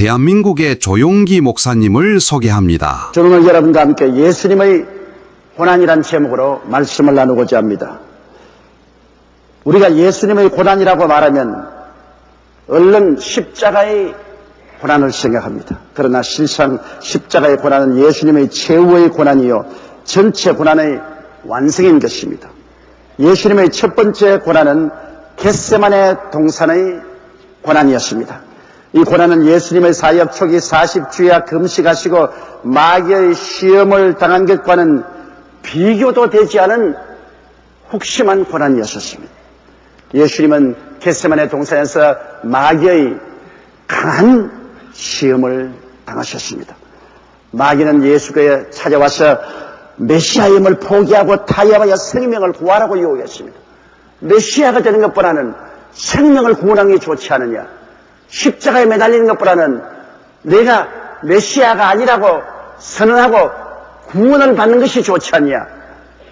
대한민국의 조용기 목사님을 소개합니다. 저는 오늘 여러분과 함께 예수님의 고난이란 제목으로 말씀을 나누고자 합니다. 우리가 예수님의 고난이라고 말하면 얼른 십자가의 고난을 생각합니다. 그러나 실상 십자가의 고난은 예수님의 최후의 고난이요 전체 고난의 완성인 것입니다. 예수님의 첫 번째 고난은 겟세마네 동산의 고난이었습니다. 이 고난은 예수님의 사역 초기 40주야 금식하시고 마귀의 시험을 당한 것과는 비교도 되지 않은 혹심한 고난이었습니다. 예수님은 겟세마네 동산에서 마귀의 강한 시험을 당하셨습니다. 마귀는 예수께 찾아와서 메시아임을 포기하고 타협하여 생명을 구하라고 요구했습니다. 메시아가 되는 것보다는 생명을 구원하는 게 좋지 않느냐? 십자가에 매달리는 것보다는 내가 메시아가 아니라고 선언하고 구원을 받는 것이 좋지 않냐?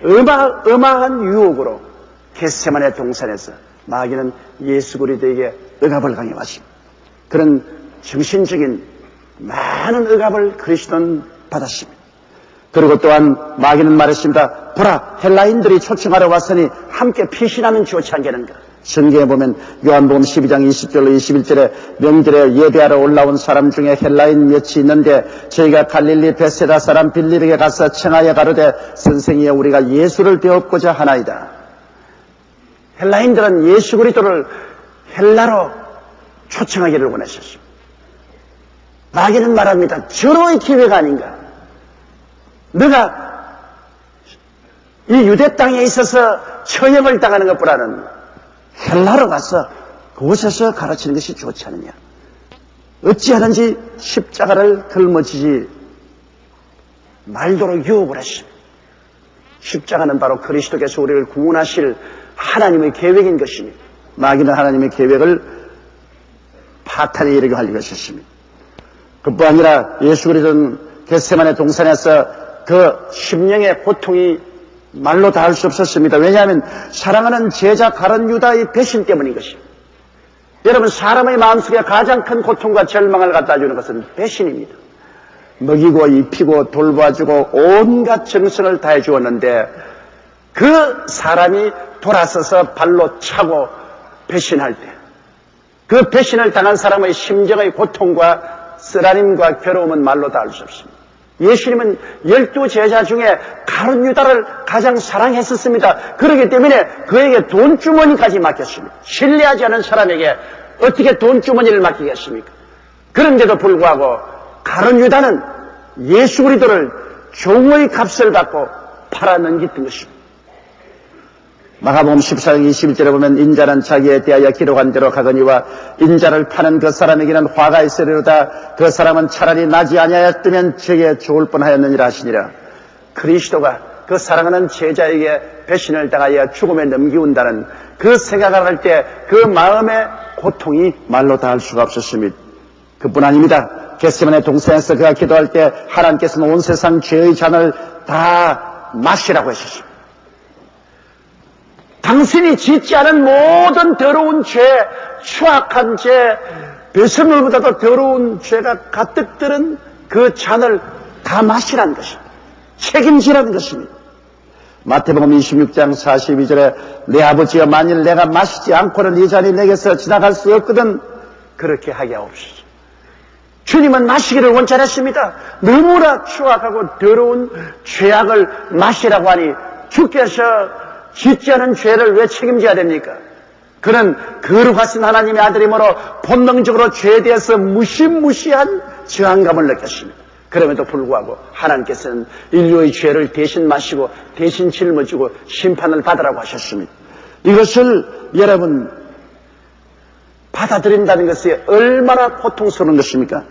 어마어마한 유혹으로 겟세마네 동산에서 마귀는 예수 그리스도에게 억압을 강요하십니다. 그런 정신적인 많은 억압을 그리스도는 받았습니다. 그리고 또한 마귀는 말했습니다. 보라, 헬라인들이 초청하러 왔으니 함께 피신하면 좋지 않겠는가? 성경에 보면 요한복음 12장 20절로 21절에 명절에 예배하러 올라온 사람 중에 헬라인 몇이 있는데 저희가 갈릴리 베세다 사람 빌립에게 가서 청하여 가로되 선생이여 우리가 예수를 배웠고자 하나이다. 헬라인들은 예수 그리스도를 헬라로 초청하기를 원하셨습니다. 마귀는 말합니다. 절호의 기회가 아닌가. 너가 이 유대 땅에 있어서 처형을 당하는 것보다는 헬라로 가서 그곳에서 가르치는 것이 좋지 않느냐. 어찌하든지 십자가를 걸머지지 말도록 유혹을 했습니다. 십자가는 바로 그리스도께서 우리를 구원하실 하나님의 계획인 것입니다. 마귀는 하나님의 계획을 파탄에 이르게 하려고 하셨습니다. 그뿐 아니라 예수 그리스도는 겟세마네 동산에서 그 심령의 고통이 말로 다 할 수 없었습니다. 왜냐하면 사랑하는 제자 가룟 유다의 배신 때문인 것입니다. 여러분, 사람의 마음속에 가장 큰 고통과 절망을 갖다 주는 것은 배신입니다. 먹이고 입히고 돌봐주고 온갖 정성을 다해 주었는데 그 사람이 돌아서서 발로 차고 배신할 때 그 배신을 당한 사람의 심정의 고통과 쓰라림과 괴로움은 말로 다 할 수 없습니다. 예수님은 12제자 중에 가룟 유다를 가장 사랑했었습니다. 그렇기 때문에 그에게 돈주머니까지 맡겼습니다. 신뢰하지 않은 사람에게 어떻게 돈주머니를 맡기겠습니까? 그런데도 불구하고 가룟 유다는 예수 그리스도를 종의 값을 받고 팔아넘겼던 것입니다. 마가복음 14장 21절에 보면 인자는 자기에 대하여 기록한 대로 가거니와 인자를 파는 그 사람에게는 화가 있으리로다. 그 사람은 차라리 나지 아니하였다면 저게 좋을 뻔하였느니라 하시니라. 그리스도가 그 사랑하는 제자에게 배신을 당하여 죽음에 넘기운다는 그 생각을 할 때 그 마음의 고통이 말로 다 할 수가 없었습니다. 그뿐 아닙니다. 겟세마네 동산에서 그가 기도할 때 하나님께서는 온 세상 죄의 잔을 다 마시라고 하셨습니다. 당신이 짓지 않은 모든 더러운 죄, 추악한 죄, 배설물보다도 더러운 죄가 가득 들은 그 잔을 다 마시라는 것입니다. 책임지라는 것입니다. 마태복음 26장 42절에 내 아버지여 만일 내가 마시지 않고는 이 잔이 내게서 지나갈 수 없거든 그렇게 하게 하옵소서. 주님은 마시기를 원치 않았습니다. 너무나 추악하고 더러운 죄악을 마시라고 하니 주께서 짓지 않은 죄를 왜 책임져야 됩니까? 그는 거룩하신 하나님의 아들이므로 본능적으로 죄에 대해서 무시무시한 저항감을 느꼈습니다. 그럼에도 불구하고 하나님께서는 인류의 죄를 대신 마시고 대신 짊어지고 심판을 받으라고 하셨습니다. 이것을 여러분 받아들인다는 것이 얼마나 고통스러운 것입니까?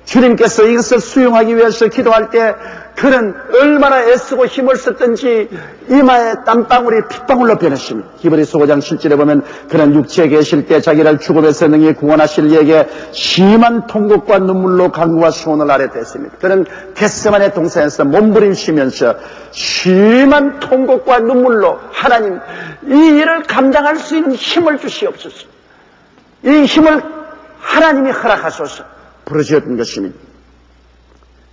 주님께서 이것을 수용하기 위해서 기도할 때 그는 얼마나 애쓰고 힘을 썼던지 이마에 땀방울이 핏방울로 변했습니다. 히브리서 5장 7절에 보면 그는 육체에 계실 때 자기를 죽음에서 능히 구원하실 이에게 심한 통곡과 눈물로 간구와 소원을 아뢰었습니다. 그는 겟세마네 동산에서 몸부림치면서 심한 통곡과 눈물로 하나님 이 일을 감당할 수 있는 힘을 주시옵소서. 이 힘을 하나님이 허락하소서. 부르셨던 것입니다.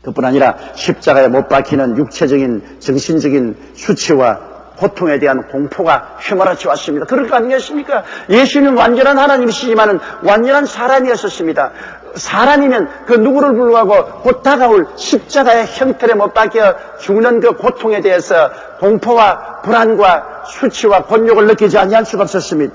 그뿐 아니라 십자가에 못 박히는 육체적인 정신적인 수치와 고통에 대한 공포가 휘몰아쳐 왔습니다. 그럴 거 아니겠습니까? 예수님은 완전한 하나님이시지만 완전한 사람이었었습니다. 사람이면 그 누구를 불구하고 곧 다가올 십자가의 형태를 못 박혀 죽는 그 고통에 대해서 공포와 불안과 수치와 곤욕을 느끼지 아니할 수가 없었습니다.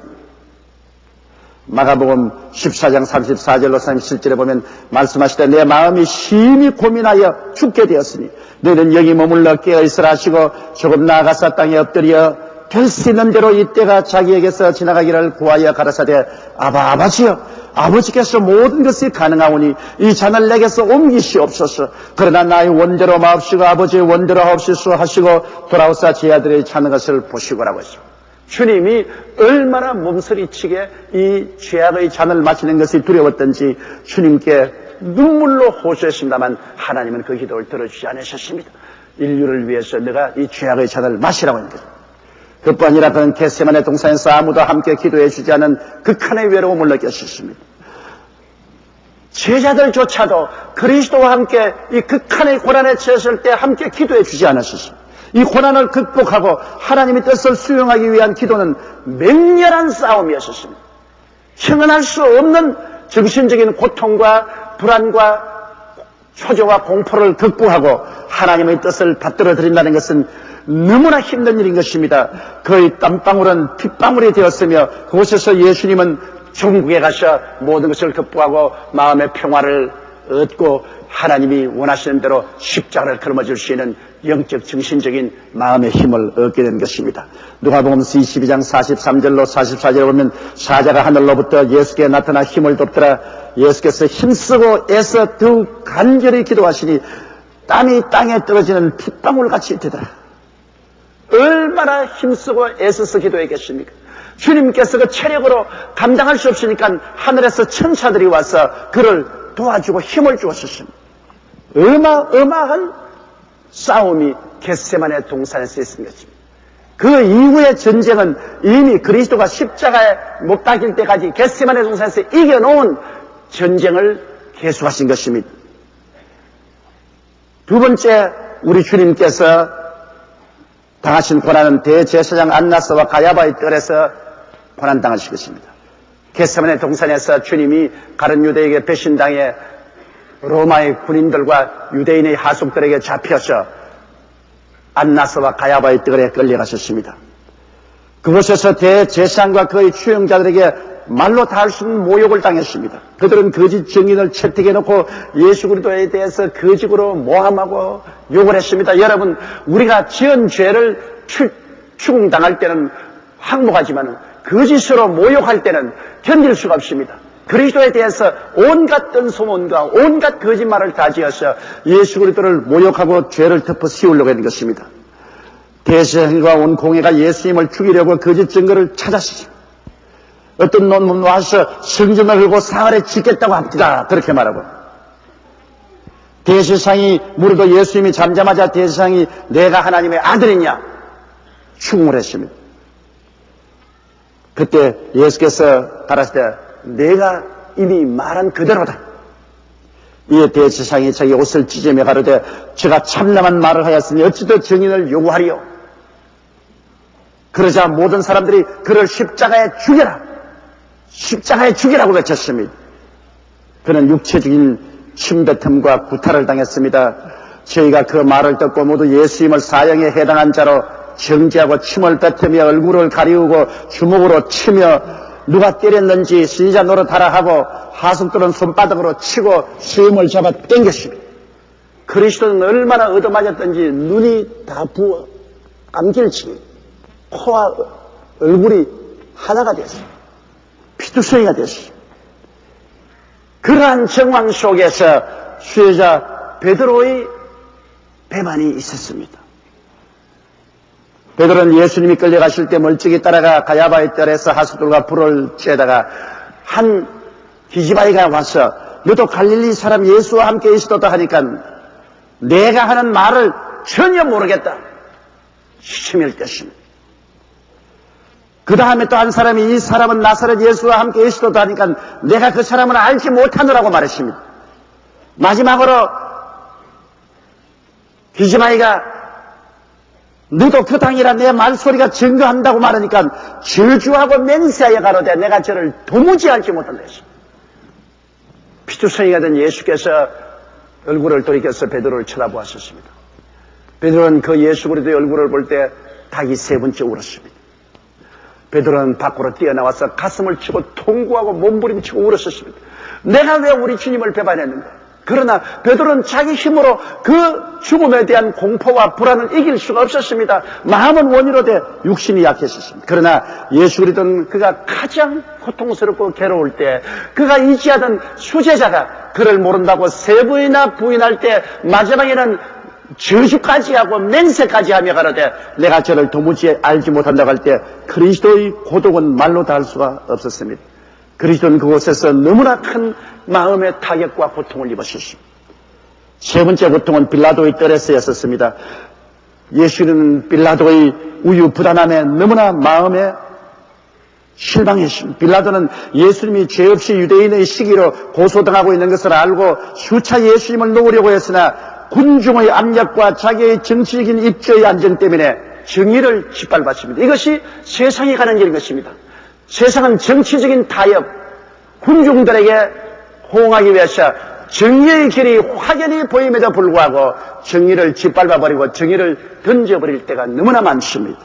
마가복음 14장 34절로 37절에 보면 말씀하시되 내 마음이 심히 고민하여 죽게 되었으니 너희는 여기 머물러 깨어있으라 하시고 조금 나아가서 땅에 엎드려 될 수 있는 대로 이때가 자기에게서 지나가기를 구하여 가라사대 아버지여 아버지께서 모든 것이 가능하오니 이 잔을 내게서 옮기시옵소서. 그러나 나의 원대로 마옵시고 아버지의 원대로 하옵시소 하시고 돌아오사 제 아들의 자는 것을 보시고라고 했습니다. 주님이 얼마나 몸서리치게 이 죄악의 잔을 마시는 것이 두려웠던지 주님께 눈물로 호소했습니다만 하나님은 그 기도를 들어주지 않으셨습니다. 인류를 위해서 내가 이 죄악의 잔을 마시라고 하는 거죠. 그뿐 아니라 그는 겟세마네 동산에서 아무도 함께 기도해 주지 않은 극한의 외로움을 느꼈습니다. 제자들조차도 그리스도와 함께 이 극한의 고난에 처했을 때 함께 기도해 주지 않으셨습니다. 이 고난을 극복하고 하나님의 뜻을 수용하기 위한 기도는 맹렬한 싸움이었습니다. 형언할 수 없는 정신적인 고통과 불안과 초조와 공포를 극복하고 하나님의 뜻을 받들어 드린다는 것은 너무나 힘든 일인 것입니다. 그의 땀방울은 핏방울이 되었으며 그곳에서 예수님은 천국에 가서 모든 것을 극복하고 마음의 평화를 얻고 하나님이 원하시는 대로 십자가를 걸어줄 수 있는 영적 정신적인 마음의 힘을 얻게 된 것입니다. 누가복음 22장 43절로 44절에 보면 사자가 하늘로부터 예수께 나타나 힘을 돕더라. 예수께서 힘쓰고 애써 더욱 간절히 기도하시니 땀이 땅에 떨어지는 핏방울같이 되더라. 얼마나 힘쓰고 애써서 기도했겠습니까? 주님께서 그 체력으로 감당할 수 없으니까 하늘에서 천사들이 와서 그를 도와주고 힘을 주었습니다. 어마어마한 싸움이 겟세마네 동산에서 있은 것입니다. 그 이후의 전쟁은 이미 그리스도가 십자가에 못 박힐 때까지 겟세마네 동산에서 이겨놓은 전쟁을 계속하신 것입니다. 두 번째 우리 주님께서 당하신 고난은 대제사장 안나스와 가야바의 뜰에서 고난당하신 것입니다. 겟세마네 동산에서 주님이 가룟 유대에게 배신당해 로마의 군인들과 유대인의 하속들에게 잡혀서 안나스와 가야바의 뜰에 끌려가셨습니다. 그곳에서 대제사장과 그의 추영자들에게 말로 다 할 수 없는 모욕을 당했습니다. 그들은 거짓 증인을 채택해놓고 예수 그리스도에 대해서 거짓으로 모함하고 욕을 했습니다. 여러분, 우리가 지은 죄를 추궁당할 때는 항복하지만 거짓으로 모욕할 때는 견딜 수가 없습니다. 그리스도에 대해서 온갖 뜬소문과 온갖 거짓말을 다 지어서 예수 그리스도를 모욕하고 죄를 덮어 씌우려고 하는 것입니다. 대제사장과 온 공회가 예수님을 죽이려고 거짓 증거를 찾았습니다. 어떤 놈은 와서 성전을 걸고 사흘에 짓겠다고 합니다. 그렇게 말하고 대제사장이 물어도 예수님이 잠자마자 대제사장이 내가 하나님의 아들이냐 추궁을 했습니다. 그때 예수께서 가라사대 내가 이미 말한 그대로다. 이에 대제사장이 자기 옷을 찢으며 가로되 제가 참남한 말을 하였으니 어찌 더 증인을 요구하리요. 그러자 모든 사람들이 그를 십자가에 죽여라. 십자가에 죽이라고 외쳤습니다. 그는 육체적인 침뱉음과 구타를 당했습니다. 저희가 그 말을 듣고 모두 예수님을 사형에 해당한 자로 정죄하고 침을 뱉으며 얼굴을 가리우고 주먹으로 치며 누가 때렸는지 선지자 노릇하라 하고 하숙들은 손바닥으로 치고 수염을 잡아 당겼습니다. 그리스도는 얼마나 얻어맞았던지 눈이 다 부어 감길치기 코와 얼굴이 하나가 됐습니다. 피투성이가 됐습니다. 그러한 정황 속에서 수혜자 베드로의 배반이 있었습니다. 베드로는 예수님이 끌려가실 때 멀찍이 따라가 가야바의 뜰에서 하수들과 불을 쬐다가 한 기지바이가 와서 너도 갈릴리 사람 예수와 함께 있었다 하니까 내가 하는 말을 전혀 모르겠다. 시침일 것입니다. 그 다음에 또 한 사람이 이 사람은 나사렛 예수와 함께 있었다 하니까 내가 그 사람을 알지 못하노라고 말했습니다. 마지막으로 기즈마이가 너도 교당이라 내 말소리가 증거한다고 말하니까 저주하고 맹세하여 가로되 내가 저를 도무지 알지 못한다 했습니다. 피투성이가 된 예수께서 얼굴을 돌이켜서 베드로를 쳐다보았었습니다. 베드로는 그 예수 그리스도의 얼굴을 볼 때 닭이 3번째 울었습니다. 베드로는 밖으로 뛰어나와서 가슴을 치고 통구하고 몸부림치고 울었었습니다. 내가 왜 우리 주님을 배반했는가? 그러나 베드로는 자기 힘으로 그 죽음에 대한 공포와 불안을 이길 수가 없었습니다. 마음은 원이로되 육신이 약했었습니다. 그러나 예수 그리스도는 그가 가장 고통스럽고 괴로울 때 그가 의지하던 수제자가 그를 모른다고 3번이나 부인할 때 마지막에는 저주까지 하고 맹세까지 하며 가로되 내가 저를 도무지 알지 못한다고 할 때 그리스도의 고독은 말로 다 할 수가 없었습니다. 그리스도는 그곳에서 너무나 큰 마음의 타격과 고통을 입으셨습니다. 3번째 고통은 빌라도의 떨에서였었습니다. 예수는 빌라도의 우유부단함에 너무나 마음에 실망했습니다. 빌라도는 예수님이 죄 없이 유대인의 시기로 고소당하고 있는 것을 알고 수차 예수님을 놓으려고 했으나 군중의 압력과 자기의 정치적인 입지의 안정 때문에 정의를 짓밟았습니다. 이것이 세상이 가는 길인 것입니다. 세상은 정치적인 타협, 군중들에게 호응하기 위해서 정의의 길이 확연히 보임에도 불구하고 정의를 짓밟아버리고 정의를 던져버릴 때가 너무나 많습니다.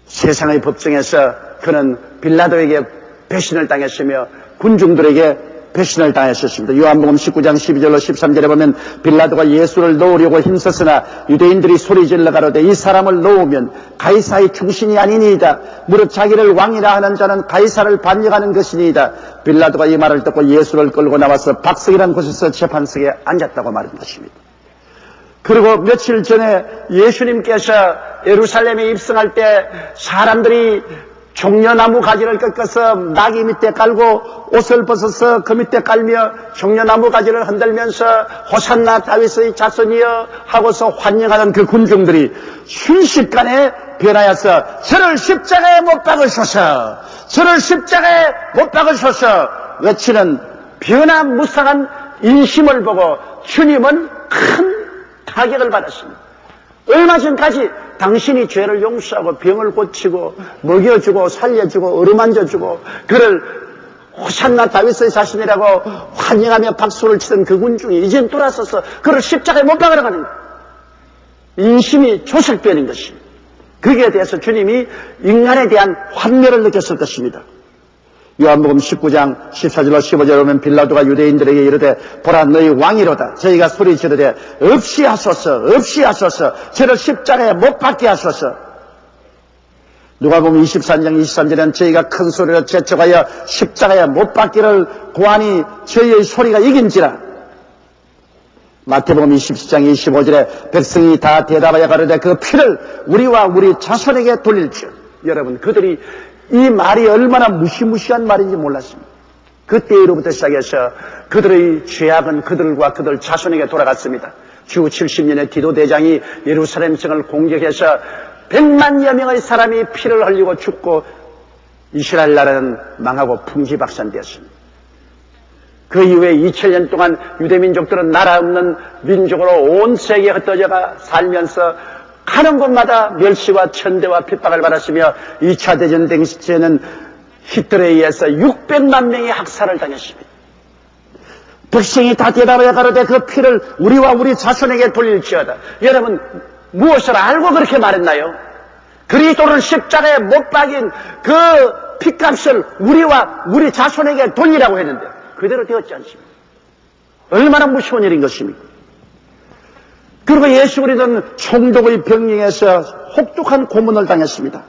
세상의 법정에서 그는 빌라도에게 배신을 당했으며 군중들에게 배신을 당했었습니다. 요한복음 19장 12절로 13절에 보면 빌라도가 예수를 놓으려고 힘썼으나 유대인들이 소리질러 가로되 이 사람을 놓으면 가이사의 충신이 아니니이다. 무릇 자기를 왕이라 하는 자는 가이사를 반역하는 것이니이다. 빌라도가 이 말을 듣고 예수를 끌고 나와서 박석이라는 곳에서 재판석에 앉았다고 말한 것입니다. 그리고 며칠 전에 예수님께서 예루살렘에 입성할 때 사람들이 종려나무 가지를 꺾어서 나귀 밑에 깔고 옷을 벗어서 그 밑에 깔며 종려나무 가지를 흔들면서 호산나 다윗의 자손이여 하고서 환영하는 그 군중들이 순식간에 변하여서 저를 십자가에 못 박으소서, 저를 십자가에 못 박으소서 외치는 변화무쌍한 인심을 보고 주님은 큰 타격을 받았습니다. 얼마 전까지 당신이 죄를 용서하고 병을 고치고 먹여주고 살려주고 어루만져주고 그를 호산나 다윗의 자신이라고 환영하며 박수를 치던 그 군중이 이젠 돌아서서 그를 십자가에 못 박으러 가는 거예요. 인심이 조색되는 것입니다. 거기에 대해서 주님이 인간에 대한 환멸을 느꼈을 것입니다. 요한복음 19장 14절로 15절에 보면 빌라도가 유대인들에게 이르되 보라 너희 왕이로다. 저희가 소리 지르되 없이 하소서 없이 하소서 저를 십자가에 못 박게 하소서. 누가복음 23장 23절에는 저희가 큰 소리로 재촉하여 십자가에 못 박기를 고하니 저희의 소리가 이긴지라. 마태복음 27장 25절에 백성이 다 대답하여 가로되 그 피를 우리와 우리 자손에게 돌릴지어다. 여러분 그들이 이 말이 얼마나 무시무시한 말인지 몰랐습니다. 그때로부터 시작해서 그들의 죄악은 그들과 그들 자손에게 돌아갔습니다. 주 70년에 디도 대장이 예루살렘 성을 공격해서 100만여 명의 사람이 피를 흘리고 죽고 이스라엘 나라는 망하고 풍지박산되었습니다. 그 이후에 2000년 동안 유대민족들은 나라 없는 민족으로 온 세계에 흩어져가 살면서 가는 곳마다 멸시와 천대와 핍박을 받았으며 2차 대전 당시에는 히틀러에 의해서 600만 명이 학살을 당했습니다. 백성이 다 대답하여 가로되 그 피를 우리와 우리 자손에게 돌릴지어다. 여러분 무엇을 알고 그렇게 말했나요? 그리스도를 십자가에 못 박인 그 피값을 우리와 우리 자손에게 돌리라고 했는데 그대로 되었지 않습니까? 얼마나 무서운 일인 것입니까? 그리고 예수 그리스도는 총독의 병령에서 혹독한 고문을 당했습니다.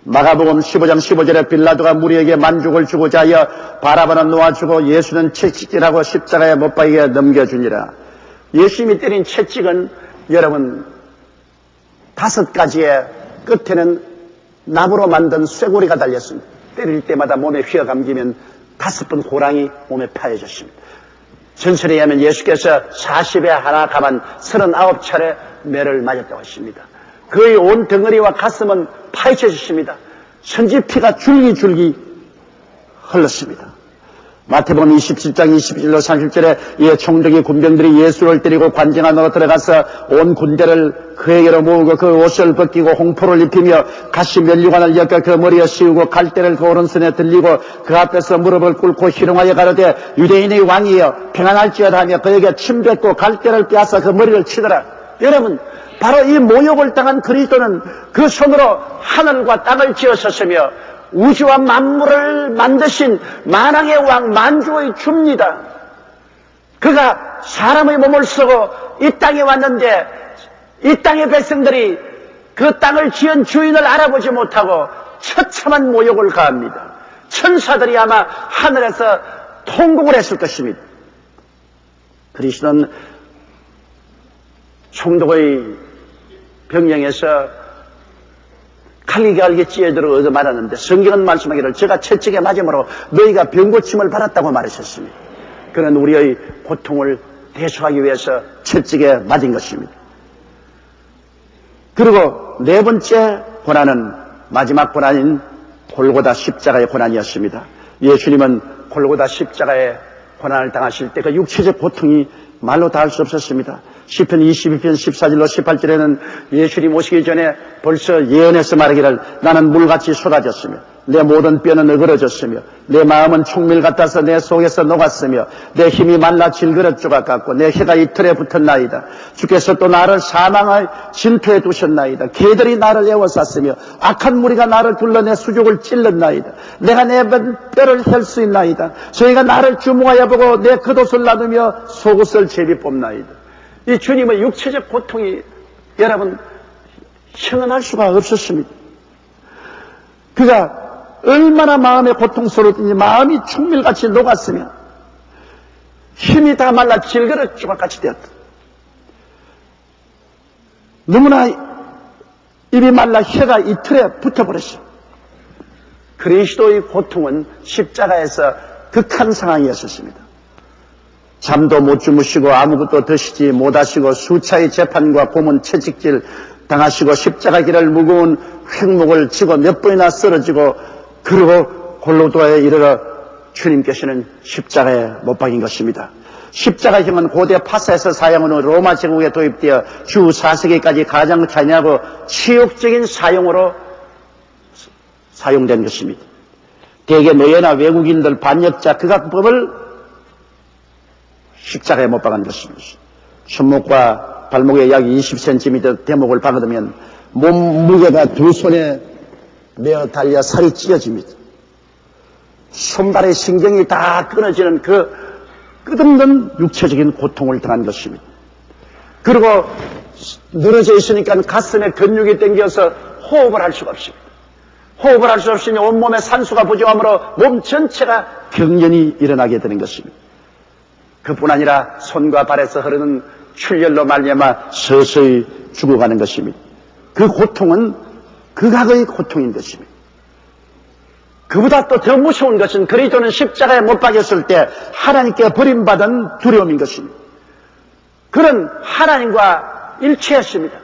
마가복음 15장 15절에 빌라도가 무리에게 만족을 주고자 하여 바라바는 놓아주고 예수는 채찍질하고 십자가에 못 박이게 넘겨주니라. 예수님이 때린 채찍은 여러분 5가지의 끝에는 나무로 만든 쇠고리가 달렸습니다. 때릴 때마다 몸에 휘어감기면 5번 고랑이 몸에 파여졌습니다. 전설에 의하면 예수께서 40에 하나 가만 39차례 매를 맞았다고 했습니다. 그의 온 덩어리와 가슴은 파헤쳐졌습니다. 천지피가 줄기줄기 흘렀습니다. 마태복음 27장 21절로 30절에 이 총독이 군병들이 예수를 때리고 관중 안으로 들어가서 온 군대를 그에게로 모으고 그 옷을 벗기고 홍포를 입히며 가시 면류관을 엮어 그 머리에 씌우고 갈대를 그 오른손에 들리고 그 앞에서 무릎을 꿇고 희롱하여 가로되 유대인의 왕이여 평안할지어다 하며 그에게 침 뱉고 갈대를 빼앗아 그 머리를 치더라. 여러분, 바로 이 모욕을 당한 그리스도는 그 손으로 하늘과 땅을 지었었으며 우주와 만물을 만드신 만왕의 왕 만주의 주입니다. 그가 사람의 몸을 쓰고 이 땅에 왔는데 이 땅의 백성들이 그 땅을 지은 주인을 알아보지 못하고 처참한 모욕을 가합니다. 천사들이 아마 하늘에서 통곡을 했을 것입니다. 그리스도는 총독의 병령에서 칼리갈게 찌어들어 얻어 말하는데 성경은 말씀하기를 제가 채찍에 맞음으로 너희가 병고침을 받았다고 말하셨습니다. 그는 우리의 고통을 대수하기 위해서 채찍에 맞은 것입니다. 그리고 네 번째 고난은 마지막 고난인 골고다 십자가의 고난이었습니다. 예수님은 골고다 십자가의 고난을 당하실 때 그 육체적 고통이 말로 다 할 수 없었습니다. 시편 22편 14절로 18절에는 예수님 오시기 전에 벌써 예언해서 말하기를 나는 물같이 쏟아졌으며 내 모든 뼈는 어그러졌으며 내 마음은 총밀 같아서 내 속에서 녹았으며 내 힘이 말라 질그릇 조각 같고 내 혀가 이틀에 붙었나이다. 주께서 또 나를 사망의 진토에 두셨나이다. 개들이 나를 에워쌌으며 악한 무리가 나를 둘러 내 수족을 찔렀나이다. 내가 내 뼈를 펼 수 있나이다. 저희가 나를 주목하여 보고 내 겉옷을 나누며 속옷을 제비 뽑나이다. 이 주님의 육체적 고통이 여러분 형언할 수가 없었습니다. 그가 얼마나 마음의 고통스러웠든지 마음이 충밀같이 녹았으며 힘이 다 말라 질그릇 조각같이 되었다. 너무나 입이 말라 혀가 이틀에 붙어버렸어. 그리스도의 고통은 십자가에서 극한 상황이었습니다. 잠도 못 주무시고 아무것도 드시지 못하시고 수차의 재판과 고문 채찍질 당하시고 십자가 길을 무거운 횡목을 지고 몇 번이나 쓰러지고 그리고 골고다에 이르러 주님께서는 십자가에 못 박인 것입니다. 십자가형은 고대 파사에서 사용하는 로마 제국에 도입되어 주 4세기까지 가장 잔인하고 치욕적인 사용으로 사용된 것입니다. 대개 노예나 외국인들 반역자 극악법을 십자가에 못 박은 것입니다. 손목과 발목에 약 20cm 대목을 박으면 몸무게가 두 손에 메어 달려 살이 찢어집니다. 손발의 신경이 다 끊어지는 그 끝없는 육체적인 고통을 당한 것입니다. 그리고 늘어져 있으니까 가슴에 근육이 당겨서 호흡을 할 수가 없습니다. 호흡을 할 수 없으니 온몸에 산소가 부족함으로 몸 전체가 경련이 일어나게 되는 것입니다. 그뿐 아니라 손과 발에서 흐르는 출혈로 말미암아 서서히 죽어가는 것입니다. 그 고통은 극악의 고통인 것입니다. 그보다 또 더 무서운 것은 그리스도는 십자가에 못 박였을 때 하나님께 버림받은 두려움인 것입니다. 그는 하나님과 일체였습니다.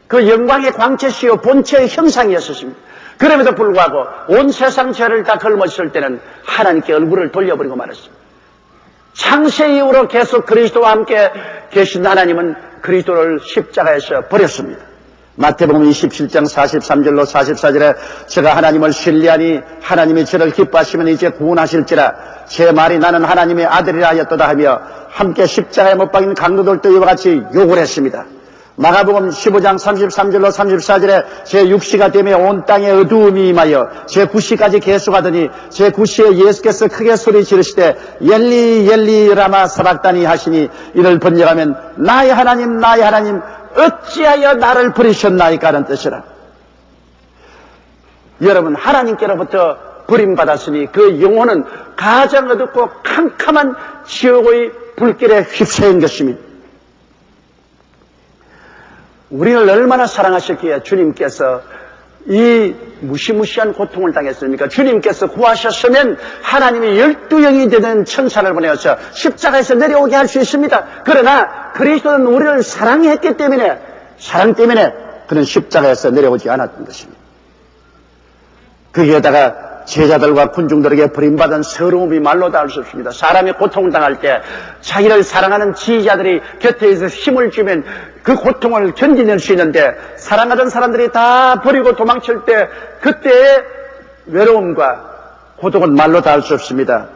그 영광의 광채시요 본체의 형상이었습니다. 그럼에도 불구하고 온 세상 죄를 다 걸머졌을 때는 하나님께 얼굴을 돌려버리고 말았습니다. 창세 이후로 계속 그리스도와 함께 계신 하나님은 그리스도를 십자가에서 버렸습니다. 마태복음 27장 43절로 44절에 제가 하나님을 신뢰하니 하나님이 저를 기뻐하시면 이제 구원하실지라 제 말이 나는 하나님의 아들이라 하였도다 하며 함께 십자가에 못 박인 강도들도 이와 같이 욕을 했습니다. 마가복음 15장 33절로 34절에 제 육시가 되며 온 땅에 어두움이 임하여 제 구시까지 계속하더니 제 구시에 예수께서 크게 소리 지르시되 엘리 엘리 라마 사박다니 하시니 이를 번역하면 나의 하나님 나의 하나님 어찌하여 나를 버리셨나이까 하는 뜻이라. 여러분 하나님께로부터 버림받았으니 그 영혼은 가장 어둡고 캄캄한 지옥의 불길에 휩싸인 것입니다. 우리를 얼마나 사랑하셨기에 주님께서 이 무시무시한 고통을 당했습니까? 주님께서 구하셨으면 하나님이 12영이 되는 천사를 보내어서 십자가에서 내려오게 할 수 있습니다. 그러나 그리스도는 우리를 사랑했기 때문에 사랑 때문에 그는 십자가에서 내려오지 않았던 것입니다. 거기에다가 제자들과 군중들에게 버림받은 서러움이 말로 닿을 수 없습니다. 사람이 고통을 당할 때 자기를 사랑하는 지지자들이 곁에 있어서 힘을 주면 그 고통을 견뎌낼 수 있는데, 사랑하던 사람들이 다 버리고 도망칠 때 그때의 외로움과 고통은 말로 닿을 수 없습니다.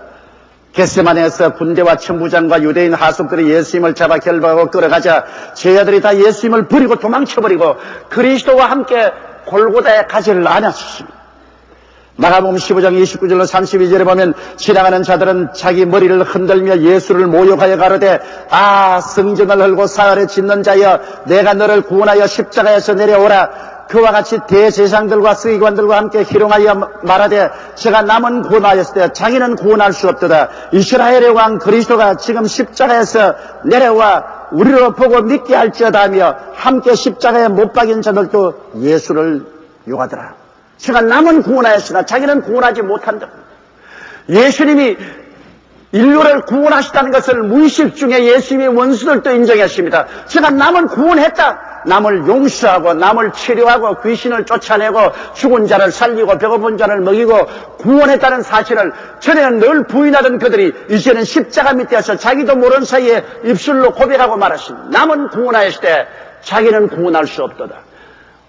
겟세마네에서 군대와 천부장과 유대인 하속들이 예수님을 잡아 결박하고 끌어가자 제자들이 다 예수님을 버리고 도망쳐버리고 그리스도와 함께 골고다에 가지를 않았습니다. 마가복음 15장 29절로 32절에 보면 지나가는 자들은 자기 머리를 흔들며 예수를 모욕하여 가로되 아 성전을 헐고 사흘에 짓는 자여 내가 너를 구원하여 십자가에서 내려오라. 그와 같이 대제사장들과 서기관들과 함께 희롱하여 말하되 제가 남은 구원하였을 때 자기는 구원할 수 없도다. 이스라엘의 왕 그리스도가 지금 십자가에서 내려와 우리로 보고 믿게 할지어다 하며 함께 십자가에 못 박인 자들도 예수를 욕하더라. 제가 남은 구원하였으나 자기는 구원하지 못한다. 예수님이 인류를 구원하시다는 것을 무의식 중에 예수님의 원수들도 인정했습니다. 제가 남을 구원했다. 남을 용서하고 남을 치료하고 귀신을 쫓아내고 죽은 자를 살리고 배고픈 자를 먹이고 구원했다는 사실을 전에는 늘 부인하던 그들이 이제는 십자가 밑에서 자기도 모르는 사이에 입술로 고백하고 말했습니다. 남은 구원하였을 때 자기는 구원할 수 없도다.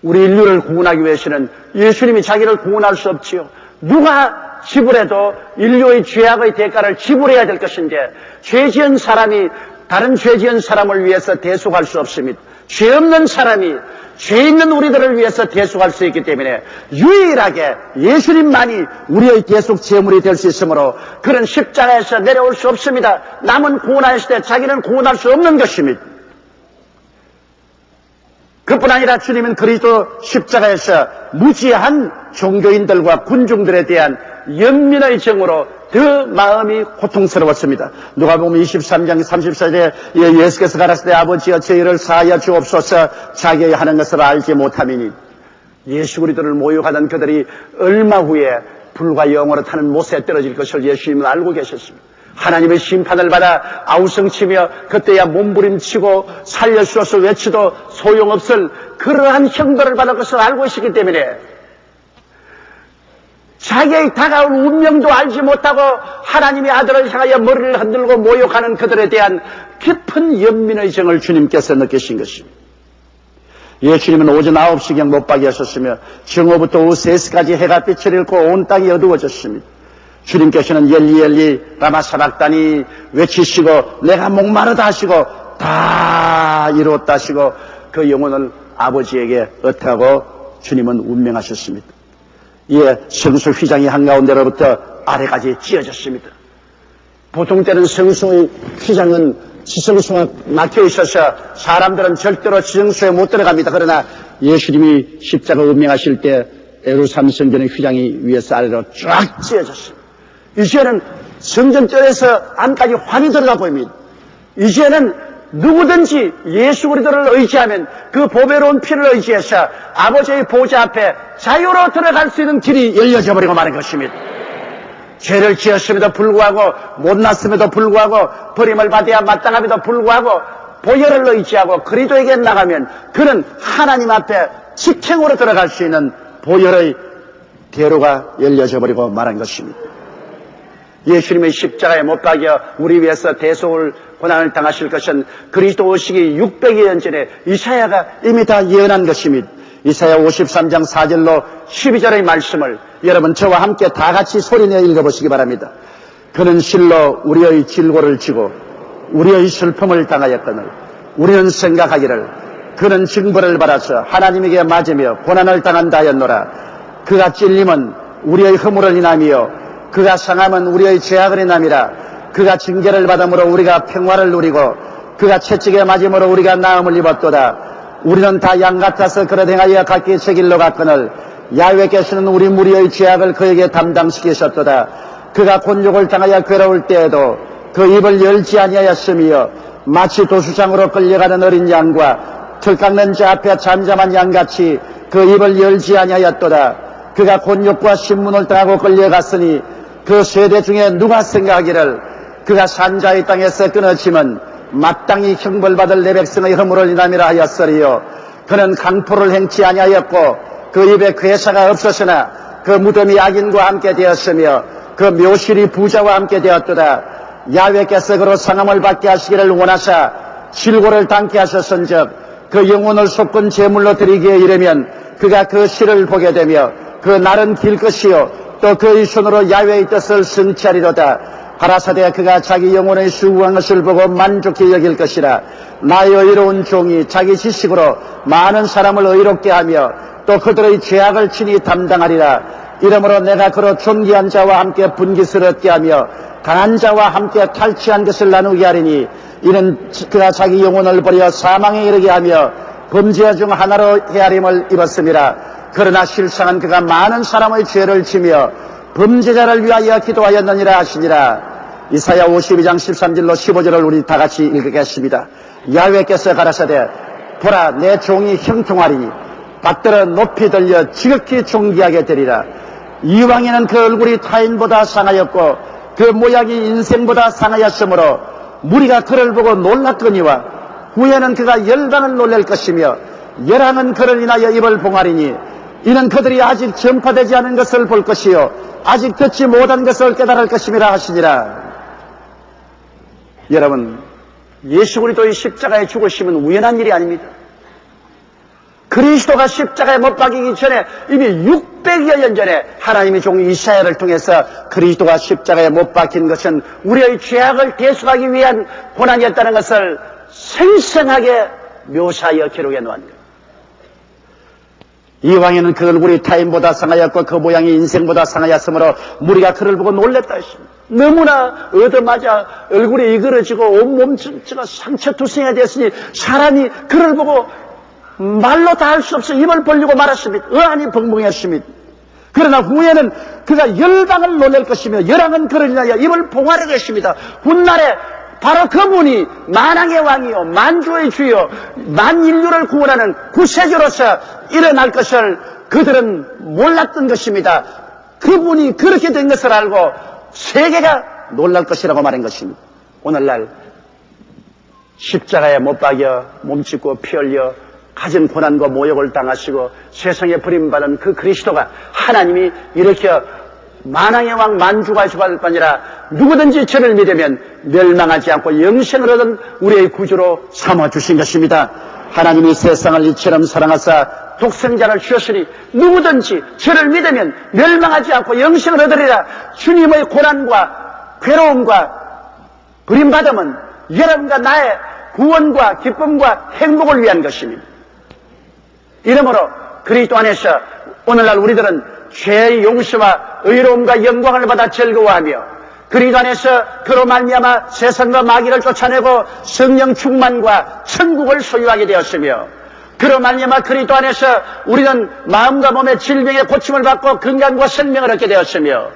우리 인류를 구원하기 위해서는 예수님이 자기를 구원할 수 없지요. 누가 지불해도 인류의 죄악의 대가를 지불해야 될 것인데 죄 지은 사람이 다른 죄 지은 사람을 위해서 대속할 수 없습니다. 죄 없는 사람이 죄 있는 우리들을 위해서 대속할 수 있기 때문에 유일하게 예수님만이 우리의 대속 제물이 될 수 있으므로 그는 십자가에서 내려올 수 없습니다. 남은 구원하였을 때 자기는 구원할 수 없는 것입니다. 그뿐 아니라 주님은 그리스도 십자가에서 무지한 종교인들과 군중들에 대한 연민의 정으로 더 마음이 고통스러웠습니다. 누가복음 23장 34절에 예수께서 가라사대 아버지여 저희를 사하여 주옵소서 자기의 하는 것을 알지 못함이니. 예수 그리스도를 모욕하던 그들이 얼마 후에 불과 영으로 타는 못에 떨어질 것을 예수님은 알고 계셨습니다. 하나님의 심판을 받아 아우성치며 그때야 몸부림치고 살려주소서 외치도 소용없을 그러한 형벌을 받을 것을 알고 있었기 때문에 자기의 다가올 운명도 알지 못하고 하나님의 아들을 향하여 머리를 흔들고 모욕하는 그들에 대한 깊은 연민의 정을 주님께서 느끼신 것입니다. 예수님은 오전 9시경 못 박이 하셨으며 정오부터 오후 3시까지 해가 빛을 잃고 온 땅이 어두워졌습니다. 주님께서는 엘리 엘리 라마 사박다니 외치시고 내가 목마르다 하시고 다 이루었다 하시고 그 영혼을 아버지에게 어태하고 주님은 운명하셨습니다. 이에 성소 휘장이 한가운데로부터 아래까지 찢어졌습니다. 보통 때는 성소의 휘장은 지성소가 막혀 있어서 사람들은 절대로 지성소에 못 들어갑니다. 그러나 예수님이 십자가 운명하실 때 예루살렘 성전의 휘장이 위에서 아래로 쫙 찢어졌습니다. 이제는 성전뜰에서 안까지 환히 들어가 보입니다. 이제는 누구든지 예수 그리스도를 의지하면 그 보배로운 피를 의지해서 아버지의 보좌 앞에 자유로 들어갈 수 있는 길이 열려져 버리고 마는 것입니다. 죄를 지었음에도 불구하고 못났음에도 불구하고 버림을 받아야 마땅함에도 불구하고 보혈을 의지하고 그리스도에게 나가면 그는 하나님 앞에 직행으로 들어갈 수 있는 보혈의 대로가 열려져 버리고 말한 것입니다. 예수님의 십자가에 못 박여 우리 위해서 대속을 고난을 당하실 것은 그리스도 오시기 600여 년 전에 이사야가 이미 다 예언한 것입니다. 이사야 53장 4절로 12절의 말씀을 여러분 저와 함께 다 같이 소리내어 읽어보시기 바랍니다. 그는 실로 우리의 질고를 지고 우리의 슬픔을 당하였거늘 우리는 생각하기를 그는 징벌을 받아서 하나님에게 맞으며 고난을 당한다 하였노라. 그가 찔림은 우리의 허물을 인하며 그가 상함은 우리의 죄악을 인함이라. 그가 징계를 받음으로 우리가 평화를 누리고 그가 채찍에 맞음으로 우리가 나음을 입었도다. 우리는 다 양 같아서 그릇 행하여 각기 제 길로 갔거늘 야훼께서는 우리 무리의 죄악을 그에게 담당시키셨도다. 그가 곤욕을 당하여 괴로울 때에도 그 입을 열지 아니하였으며 마치 도수장으로 끌려가는 어린 양과 틀 깎는 자 앞에 잠잠한 양같이 그 입을 열지 아니하였도다. 그가 곤욕과 신문을 당하고 끌려갔으니 그 세대 중에 누가 생각하기를 그가 산자의 땅에서 끊어짐은 마땅히 형벌받을 내 백성의 허물을 인함이라 하였으리요. 그는 강포를 행치 아니하였고 그 입에 괴사가 없었으나 그 무덤이 악인과 함께 되었으며 그 묘실이 부자와 함께 되었도다. 야훼께서 그로 상함을 받게 하시기를 원하사 실고를 당케 하셨은즉 그 영혼을 속건 제물로 드리기에 이르면 그가 그 실을 보게 되며 그 날은 길 것이요 또 그의 손으로 야훼의 뜻을 성취하리로다. 가라사대 그가 자기 영혼의 수고한 것을 보고 만족히 여길 것이라. 나의 의로운 종이 자기 지식으로 많은 사람을 의롭게 하며 또 그들의 죄악을 친히 담당하리라. 이러므로 내가 그로 존귀한 자와 함께 분깃을 얻게 하며 강한 자와 함께 탈취한 것을 나누게 하리니 이는 그가 자기 영혼을 버려 사망에 이르게 하며 범죄 중 하나로 헤아림을 입었음이라. 그러나 실상은 그가 많은 사람의 죄를 지며 범죄자를 위하여 기도하였느니라 하시니라. 이사야 52장 13절로 15절을 우리 다 같이 읽겠습니다. 야훼께서 가라사대 보라 내 종이 형통하리니 받들어 높이 들려 지극히 존귀하게 되리라. 이왕에는 그 얼굴이 타인보다 상하였고 그 모양이 인생보다 상하였으므로 무리가 그를 보고 놀랐거니와 후에는 그가 열방을 놀랄 것이며 열왕은 그를 인하여 입을 봉하리니 이는 그들이 아직 전파되지 않은 것을 볼 것이요 아직 듣지 못한 것을 깨달을 것임이라 하시니라. 여러분, 예수 그리스도의 십자가에 죽으심은 우연한 일이 아닙니다. 그리스도가 십자가에 못 박이기 전에 이미 600여 년 전에 하나님의 종 이사야를 통해서 그리스도가 십자가에 못 박힌 것은 우리의 죄악을 대속하기 위한 고난이었다는 것을 생생하게 묘사하여 기록해 놓은 거예요. 이왕에는 그 얼굴이 타인보다 상하였고 그 모양이 인생보다 상하였으므로 무리가 그를 보고 놀랬다 했습니다. 너무나 얻어맞아 얼굴이 이그러지고 온몸 전체가 상처 투성이가 되었으니 사람이 그를 보고 말로 다 할 수 없어 입을 벌리고 말았습니다. 의안이 벙벙했습니다. 그러나 후에는 그가 열방을 놀랄 것이며 열왕은 그를 인하여 입을 봉하려 것입니다. 훗날에 바로 그분이 만왕의 왕이요 만주의 주요 만인류를 구원하는 구세주로서 일어날 것을 그들은 몰랐던 것입니다. 그분이 그렇게 된 것을 알고 세계가 놀랄 것이라고 말한 것입니다. 오늘날 십자가에 못 박여 몸짓고 피 흘려 가진 고난과 모욕을 당하시고 세상에 버림받은 그 그리스도가 하나님이 이렇게 만왕의 왕 만주가 주받을 뿐이라 누구든지 저를 믿으면 멸망하지 않고 영생을 얻은 우리의 구주로 삼아주신 것입니다. 하나님이 세상을 이처럼 사랑하사 독생자를 주셨으니 누구든지 저를 믿으면 멸망하지 않고 영생을 얻으리라. 주님의 고난과 괴로움과 버림받음은 여러분과 나의 구원과 기쁨과 행복을 위한 것입니다. 이러므로 그리스도 안에서 오늘날 우리들은 죄의 용서와 의로움과 영광을 받아 즐거워하며 그리스도 안에서 그로 말미암아 세상과 마귀를 쫓아내고 성령 충만과 천국을 소유하게 되었으며 그로 말미암아 그리스도 안에서 우리는 마음과 몸의 질병의 고침을 받고 건강과 생명을 얻게 되었으며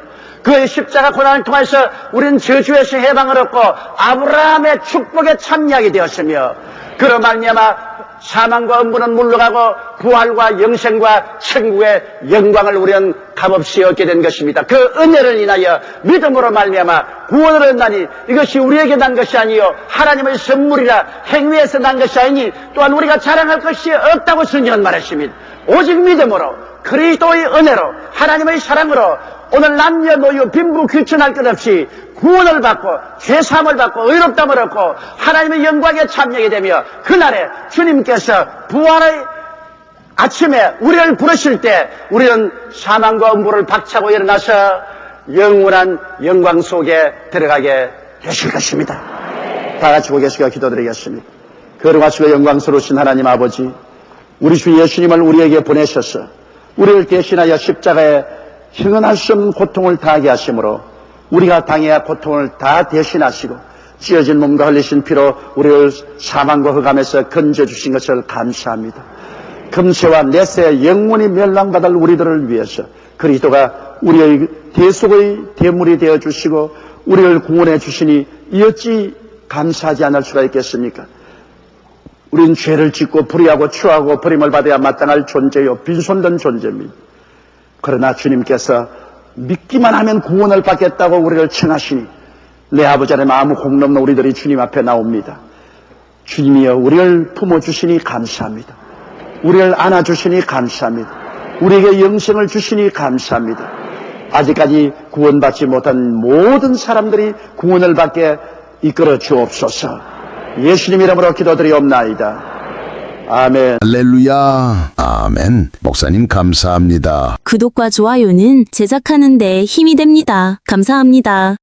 그의 십자가 고난을 통해서 우리는 저주에서 해방을 얻고 아브라함의 축복에 참여하게 되었으며 그로 말미암아 사망과 음부는 물러가고 부활과 영생과 천국의 영광을 우리는 값없이 얻게 된 것입니다. 그 은혜를 인하여 믿음으로 말미암아 구원을 얻나니 이것이 우리에게 난 것이 아니요 하나님의 선물이라 행위에서 난 것이 아니니 또한 우리가 자랑할 것이 없다고 성경은 말했습니다. 오직 믿음으로 그리스도의 은혜로 하나님의 사랑으로 오늘 남녀노유 빈부 귀천할 것 없이 구원을 받고 죄사함을 받고 의롭다함을 얻고 하나님의 영광에 참여하게 되며 그날에 주님께서 부활의 아침에 우리를 부르실 때 우리는 사망과 음부를 박차고 일어나서 영원한 영광 속에 들어가게 되실 것입니다. 다 같이 고개숙여 기도드리겠습니다. 거룩하시고 영광스러우신 하나님 아버지, 우리 주 예수님을 우리에게 보내셔서 우리를 대신하여 십자가에 형언할 수 없는 고통을 당하게 하심으로 우리가 당해야 고통을 다 대신하시고 찢어진 몸과 흘리신 피로 우리를 사망과 흑암에서 건져주신 것을 감사합니다. 금세와 내세 영원히 멸망받을 우리들을 위해서 그리스도가 우리의 대속의 대물이 되어주시고 우리를 구원해 주시니 이 어찌 감사하지 않을 수가 있겠습니까? 우린 죄를 짓고 불의하고 추하고 버림을 받아야 마땅할 존재요 빈손된 존재입니다. 그러나 주님께서 믿기만 하면 구원을 받겠다고 우리를 청하시니 내 아버지 하나님 아무 공넘는 우리들이 주님 앞에 나옵니다. 주님이여 우리를 품어주시니 감사합니다. 우리를 안아주시니 감사합니다. 우리에게 영생을 주시니 감사합니다. 아직까지 구원받지 못한 모든 사람들이 구원을 받게 이끌어 주옵소서. 예수님 이름으로 기도드리옵나이다. 아멘. 할렐루야. 아멘. 목사님 감사합니다. 구독과 좋아요는 제작하는 데 힘이 됩니다. 감사합니다.